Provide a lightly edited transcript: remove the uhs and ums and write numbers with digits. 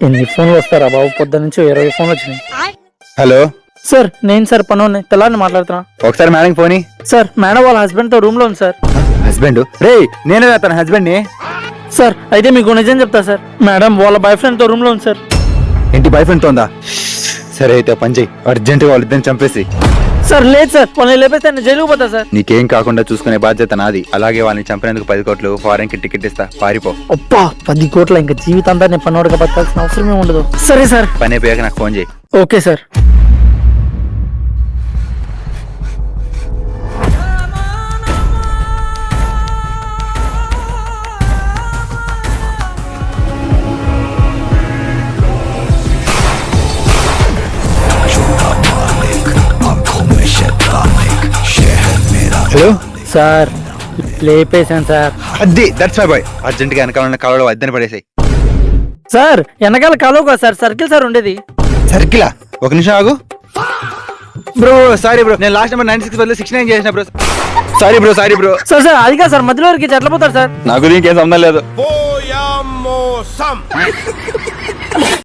ఎన్ని ఫోన్లు వస్తారా బాబు? పొద్దు నుంచి 20 ఫోన్లు వచ్చినాయి. హలో సార్ నేను సార్ పనోని తెల్లారిని మాట్లాడుతున్నా. ఒకసారి మేడం ఫోన్ సార్ మేడం వాళ్ళ హస్బెండ్ తో రూమ్ లో ఉంది సార్. హస్బెండ్ రే నేనే తన హస్బెండ్ ని. సార్ అయితే మీకు నిజం చెప్తా సార్, మేడం వాళ్ళ బాయ్ ఫ్రెండ్ తో రూమ్ లో ఉంది సార్. ఏంటి బాయ్ ఫ్రెండ్ తో ఉందా? సరే అయితే పని చెయ్యి, అర్జెంట్ గా వాళ్ళిద్దరిని చంపేసి. సార్ లేదు సార్, వాళ్ళని లేపేస్తే నేను జైలుకు పోతా సార్. నీకేం కాకుండా చూసుకునే బాధ్యత నాది. అలాగే వాళ్ళని చంపినందుకు 10 కోట్లు ఫారెన్ కి టికెట్ ఇస్తా, పారిపో. అబ్బా 10 కోట్ల ఇంకా జీవితంతా నేను పన్నోడుగా బతకాల్సిన అవసరమే ఉండదు. సరే సార్. పని అయిపోయాక నాకు ఫోన్ చేయి. Okay sir. హలో సార్ లేపేశాను సార్. అది దట్స్ మై బాయ్. అర్జెంట్ గా వెనకాల కాలంలో వద్దని పడేసాయి. సార్ వెనకాల కాలువ కాదు సార్, సర్కిల్ సార్ ఉండేది. సర్కిలా? ఒక నిమిషం ఆగు బ్రో. సారీ బ్రో, నేను లాస్ట్ నెంబర్ 96 బదులు 69 చేసిన bro. Sorry bro. Sir sir అది కాదు సార్, మధ్యలో వరకు ఎట్లా పోతారు సార్? నాకు దీనికి ఏం సంబంధం లేదు.